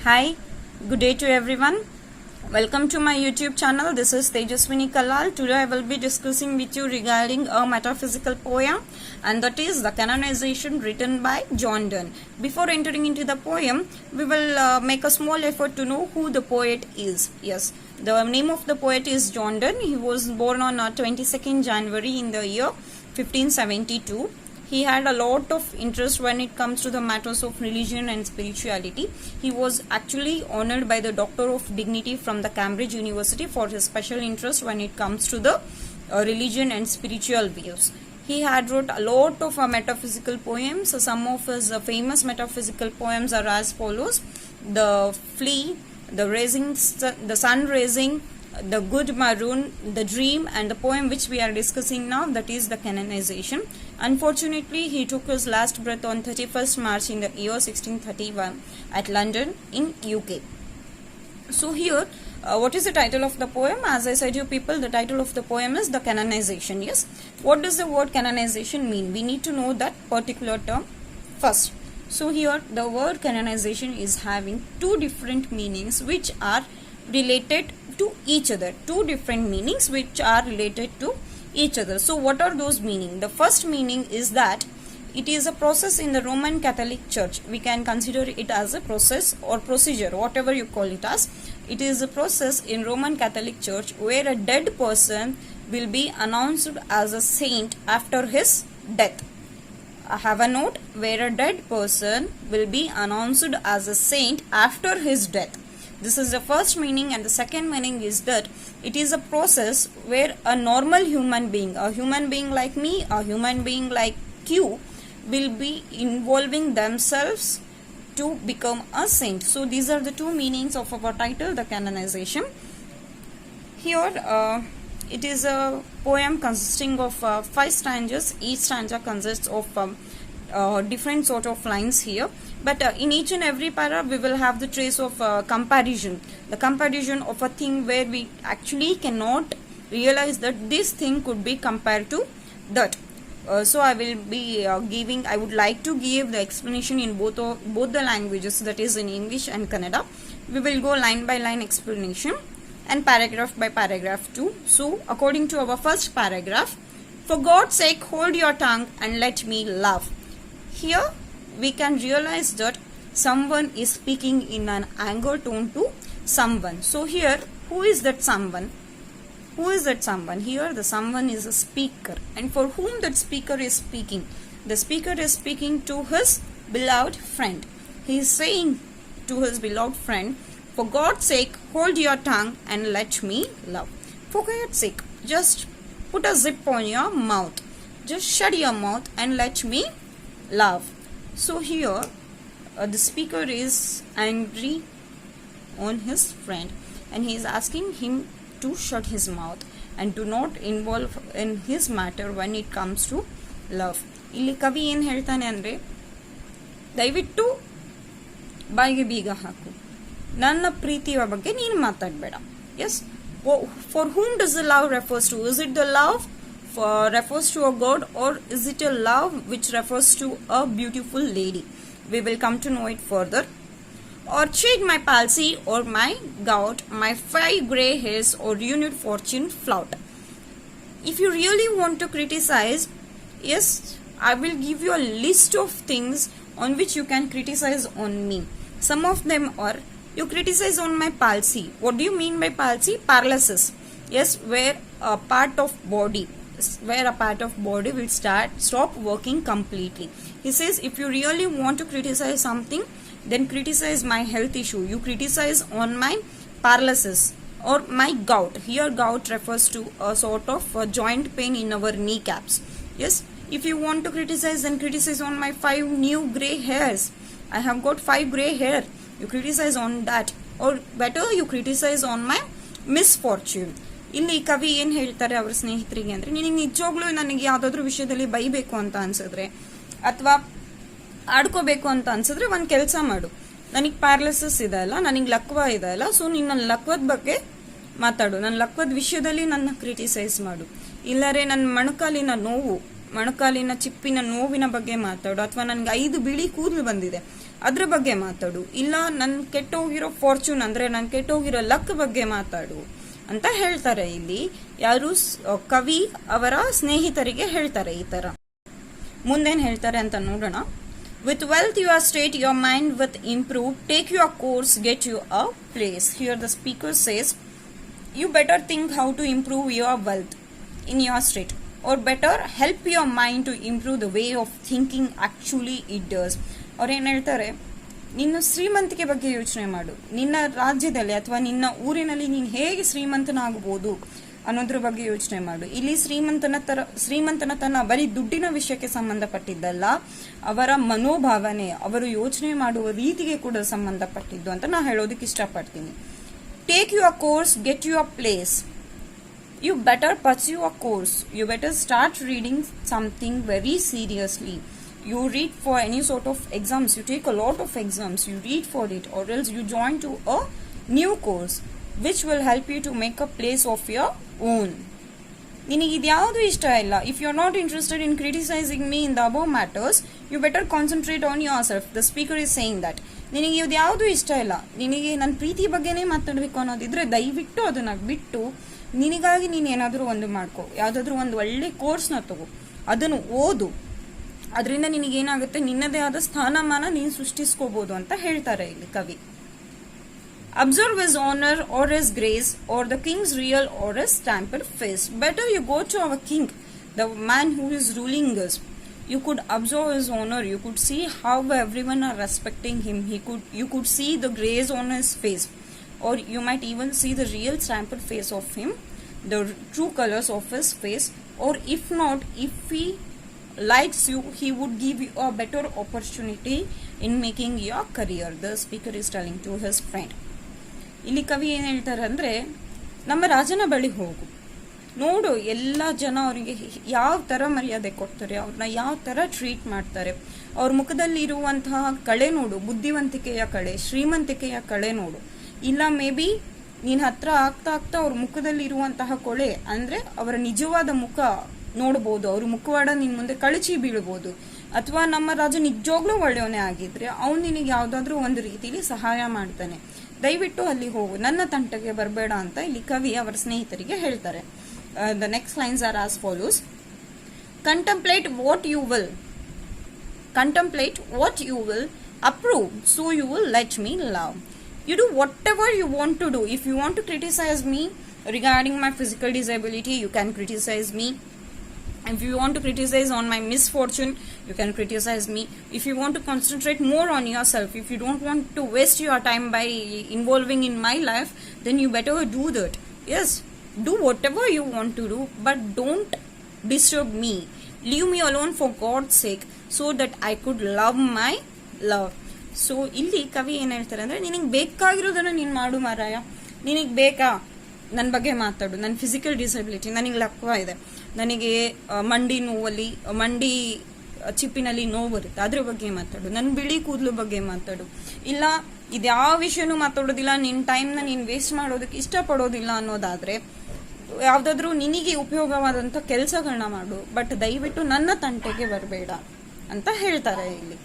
Hi, good day to everyone. Welcome to my YouTube channel. This is Tejaswini Kallal. Today I will be discussing with you regarding a metaphysical poem, and that is The Canonization, written by John Donne. Before entering into the poem, we will make a small effort to know who the poet is. Yes, the name of the poet is John Donne. He was born on 22nd January in the year 1572. He had a lot of interest when it comes to the matters of religion and spirituality. He was actually honored by the Doctor of Dignity from the Cambridge University for his special interest when it comes to the religion and spiritual views. He had wrote a lot of metaphysical poems. Some of his famous metaphysical poems are as follows: The Flea, the Sun Raising, The Good Maroon, The Dream, and the poem which we are discussing now, that is The Canonization. Unfortunately, he took his last breath on 31st March in the year 1631 at London in UK. So here, what is the title of the poem? As I said you people, the title of the poem is The Canonization. Yes. What does the word canonization mean? We need to know that particular term first. So here, the word canonization is having two different meanings which are related to each other. Two different meanings which are related to each other. So what are those meanings? The first meaning is that it is a process in the Roman Catholic Church. We can consider it as a process or procedure, whatever you call it as. It is a process in Roman Catholic Church where a dead person will be announced as a saint after his death. I have a note: where a dead person will be announced as a saint after his death. This is the first meaning, and the second meaning is that it is a process where a normal human being, a human being like me, a human being like you, will be involving themselves to become a saint. So these are the two meanings of our title, The Canonization. Here it is a poem consisting of 5 stanzas. Each stanza consists of different sort of lines here, but in each and every para we will have the trace of comparison, the comparison of a thing where we actually cannot realize that this thing could be compared to that. So I will be I would like to give the explanation in both the languages, that is in English and Kannada. We will go line by line explanation and paragraph by paragraph too. So according to our first paragraph, for God's sake hold your tongue and let me love. Here we can realize that someone is speaking in an anger tone to someone. So here, who is that someone? Who is that someone? Here the someone is a speaker, and for whom that speaker is speaking? The speaker is speaking to his beloved friend. He is saying to his beloved friend, for God's sake hold your tongue and let me love. For God's sake, just put a zip on your mouth. Just shut your mouth and let me love. So here the speaker is angry on his friend, and he is asking him to shut his mouth and do not involve in his matter when it comes to love. ಇಲ್ಲಿ ಕವಿ ಏನು ಹೇಳ್ತಾನೆ ಅಂದರೆ, ದಯವಿಟ್ಟು ಬಾಯಿಗೆ ಬೀಗ ಹಾಕು, ನನ್ನ ಪ್ರೀತಿಯ ಬಗ್ಗೆ ನೀನು ಮಾತಾಡಬೇಡ. Yes, for whom does the love refers to? Is it the love refers to a god, or is it a love which refers to a beautiful lady? We will come to know it further. Or cheat my palsy or my gout, my 5 grey hairs or ruined fortune flout. If you really want to criticize, yes, I will give you a list of things on which you can criticize on me. Some of them are, you criticize on my palsy. What do you mean by palsy? Paralysis. Yes, where a part of body will stop working completely. He says, if you really want to criticize something, then criticize my health issue. You criticize on my paralysis or my gout. Here gout refers to a sort of joint pain in our kneecaps. Yes, if you want to criticize, then criticize on my 5 new grey hairs. I have got 5 grey hair. You criticize on that, or better, you criticize on my misfortune. ಇಲ್ಲಿ ಕವಿ ಏನು ಹೇಳ್ತಾರೆ ಅವ್ರ ಸ್ನೇಹಿತರಿಗೆ ಅಂದರೆ, ನಿನಗೆ ನಿಜವಾಗ್ಲೂ ನನಗೆ ಯಾವುದಾದ್ರೂ ವಿಷಯದಲ್ಲಿ ಬೈಬೇಕು ಅಂತ ಅನ್ಸಿದ್ರೆ ಅಥವಾ ಆಡ್ಕೋಬೇಕು ಅಂತ ಅನ್ಸಿದ್ರೆ ಒಂದು ಕೆಲಸ ಮಾಡು. ನನಗೆ ಪ್ಯಾರಲಿಸಿಸ್ ಇದೆ ಅಲ್ಲ, ನನಗೆ ಲಕ್ವ ಇದೆ ಅಲ್ಲ, ಸೊ ನೀನು ನನ್ನ ಲಕ್ವದ ಬಗ್ಗೆ ಮಾತಾಡು, ನನ್ನ ಲಕ್ವದ ವಿಷಯದಲ್ಲಿ ನನ್ನ ಕ್ರಿಟಿಸೈಸ್ ಮಾಡು. ಇಲ್ಲರೆ ನನ್ನ ಮೊಣಕಾಲಿನ ಚಿಪ್ಪಿನ ನೋವಿನ ಬಗ್ಗೆ ಮಾತಾಡು, ಅಥವಾ ನನಗೆ 5 ಬಿಳಿ ಕೂದಲು ಬಂದಿದೆ, ಅದ್ರ ಬಗ್ಗೆ ಮಾತಾಡು, ಇಲ್ಲ ನನ್ ಕೆಟ್ಟೋಗಿರೋ ಫಾರ್ಚೂನ್ ಅಂದ್ರೆ ನನ್ ಕೆಟ್ಟೋಗಿರೋ ಲಕ್ ಬಗ್ಗೆ ಮಾತಾಡು ಅಂತ ಹೇಳ್ತಾರೆ. ಇಲ್ಲಿ ಯಾರು ಕವಿ ಅವರ ಸ್ನೇಹಿತರಿಗೆ ಹೇಳ್ತಾರೆ ಈ ತರ. ಮುಂದೇನ್ ಹೇಳ್ತಾರೆ ಅಂತ ನೋಡೋಣ. With wealth you are straight, your mind with improve, take your course, get you a place. Here the speaker says you better think how to improve your wealth in your state, or better help your mind to improve the way of thinking actually it does. ಅವ್ರು ಏನು ಹೇಳ್ತಾರೆ, ನಿನ್ನ ಶ್ರೀಮಂತಿಕೆ ಬಗ್ಗೆ ಯೋಚನೆ ಮಾಡು, ನಿನ್ನ ರಾಜ್ಯದಲ್ಲಿ ಅಥವಾ ನಿನ್ನ ಊರಿನಲ್ಲಿ ನೀನು ಹೇಗೆ ಶ್ರೀಮಂತನಾಗಬಹುದು ಅನ್ನೋದ್ರ ಬಗ್ಗೆ ಯೋಚನೆ ಮಾಡು. ಇಲ್ಲಿ ಶ್ರೀಮಂತನತನ ಬರೀ ದುಡ್ಡಿನ ವಿಷಯಕ್ಕೆ ಸಂಬಂಧಪಟ್ಟಿದ್ದಲ್ಲ, ಅವರ ಮನೋಭಾವನೆ, ಅವರು ಯೋಚನೆ ಮಾಡುವ ರೀತಿಗೆ ಕೂಡ ಸಂಬಂಧಪಟ್ಟಿದ್ದು ಅಂತ ನಾ ಹೇಳೋದಕ್ಕೆ ಇಷ್ಟಪಡ್ತೀನಿ. Take your course, get your place. You better pursue a course. You better start reading something very seriously. You read for any sort of exams. You take a lot of exams. You read for it, or else you join to a new course which will help you to make a place of your own. ನಿನಗೆ ಇದ್ಯಾವುದು ಇಷ್ಟ ಇಲ್ಲ, if you are not interested in criticising me in the above matters, you better concentrate on yourself. The speaker is saying that ನಿನಗೆ ಇದ್ಯಾವುದು ಇಷ್ಟ ಇಲ್ಲ, ನಿನಗೆ ನನ್ನ ಪ್ರೀತಿ ಬಗ್ಗೆನೇ ಮಾತಾಡಬೇಕು ಅನ್ನೋದಿದ್ರೆ ದಯವಿಟ್ಟು ಅದನ್ನ ಬಿಟ್ಟು ನಿನಗಾಗಿ ನೀನು ಏನಾದರೂ ಒಂದು ಮಾಡ್ಕೋ, ಯಾವುದಾದ್ರೂ ಒಂದು ಒಳ್ಳೆ ಕೋರ್ಸ್ನ ತಗೋ, ಅದನ್ನು ಓದು. ಅದರಿಂದ ನಿನಗೇನಾಗುತ್ತೆ, ನಿನ್ನದೇ ಆದ ಸ್ಥಾನಮಾನ ನೀನು ಸೃಷ್ಟಿಸ್ಕೋಬಹುದು ಅಂತ ಹೇಳ್ತಾರೆ ಇಲ್ಲಿ ಕವಿ. Observe his honor or his grace, or the king's real or his stamped face. Better you go to our king, the man who is ruling us. You could observe his honor. You could see how everyone are respecting him. You could see the grace on his face, or you might even see the real stamped face of him, the true colors of his face. Or if not, if he likes you, he would give you a better opportunity in making your career. The speaker is telling to his friend. ಇಲ್ಲಿ ಕವಿ ಏನು ಹೇಳ್ತಾರೆ ಅಂದರೆ, ನಮ್ಮ ರಾಜನ ಬಳಿ ಹೋಗು, ನೋಡು ಎಲ್ಲ ಜನ ಅವರಿಗೆ ಯಾವ ಥರ ಮರ್ಯಾದೆ ಕೊಡ್ತಾರೆ, ಅವ್ರನ್ನ ಯಾವ ಥರ ಟ್ರೀಟ್ ಮಾಡ್ತಾರೆ, ಅವ್ರ ಮುಖದಲ್ಲಿ ಇರುವಂತಹ ಕಳೆ ನೋಡು, ಬುದ್ಧಿವಂತಿಕೆಯ ಕಳೆ, ಶ್ರೀಮಂತಿಕೆಯ ಕಳೆ ನೋಡು. ಇಲ್ಲ ಮೇ ಬಿ ನೀನು ಹತ್ರ ಆಗ್ತಾ ಆಗ್ತಾ ಅವ್ರ ಮುಖದಲ್ಲಿ ಇರುವಂತಹ ಕೊಳೆ ಅಂದರೆ ಅವರ ನಿಜವಾದ ಮುಖ ನೋಡ್ಬೋದು, ಅವ್ರ ಮುಖವಾಡ ನಿನ್ನ ಮುಂದೆ ಕಳಚಿ ಬೀಳ್ಬೋದು. ಅಥವಾ ನಮ್ಮ ರಾಜ ನಿಜವಾಗ್ಲೂ ಒಳ್ಳೆಯವನೇ ಆಗಿದ್ರೆ ಅವ್ನು ನಿನಗೆ ಯಾವುದಾದ್ರೂ ಒಂದು ರೀತಿಲಿ ಸಹಾಯ ಮಾಡ್ತಾನೆ, ದಯವಿಟ್ಟು ಅಲ್ಲಿ ಹೋಗು, ನನ್ನ ತಂಟೆಗೆ ಬರಬೇಡ ಅಂತ ಇಲ್ಲಿ ಕವಿ ಅವರ ಸ್ನೇಹಿತರಿಗೆ ಹೇಳ್ತಾರೆ. The next lines are as follows. Contemplate what you will, contemplate what you will approve, so you will let me love. You do whatever you want to do. If you want to criticize me regarding my physical disability, you can criticize me. If you want to criticize on my misfortune, you can criticize me. If you want to concentrate more on yourself, if you don't want to waste your time by involving in my life, then you better do that. Yes, do whatever you want to do, but don't disturb me. Leave me alone for God's sake, so that I could love my love. So ಇಲ್ಲಿ ಕವಿ ಏನು ಹೇಳ್ತಾರೆ ಅಂದರೆ, ನಿನಗೆ ಬೇಕಾಗಿರೋದನ್ನು ನೀನು ಮಾಡು ಮಾರಾಯ, ನಿನಗೆ ಬೇಕಾ ನನ್ನ ಬಗ್ಗೆ ಮಾತಾಡು, ನನ್ನ ಫಿಸಿಕಲ್ ಡಿಸಬಿಲಿಟಿ, ನನಗೆ ಲಕ್ವ ಇದೆ, ನನಗೆ ಮಂಡಿ ನೋವಲ್ಲಿ ಮಂಡಿ ಚಿಪ್ಪಿನಲ್ಲಿ ನೋವು ಬರುತ್ತೆ, ಅದ್ರ ಬಗ್ಗೆ ಮಾತಾಡು, ನನ್ನ ಬಿಳಿ ಕೂದಲು ಬಗ್ಗೆ ಮಾತಾಡು. ಇಲ್ಲ ಇದ್ಯಾವ ವಿಷಯನೂ ಮಾತಾಡೋದಿಲ್ಲ, ನಿನ್ನ ಟೈಮ್ನ ನೀನು ವೇಸ್ಟ್ ಮಾಡೋದಕ್ಕೆ ಇಷ್ಟಪಡೋದಿಲ್ಲ ಅನ್ನೋದಾದರೆ ಯಾವುದಾದ್ರೂ ನಿನಗೆ ಉಪಯೋಗವಾದಂಥ ಕೆಲಸಗಳನ್ನ ಮಾಡು, ಬಟ್ ದಯವಿಟ್ಟು ನನ್ನ ತಂಟೆಗೆ ಬರಬೇಡ ಅಂತ ಹೇಳ್ತಾರೆ ಇಲ್ಲಿ.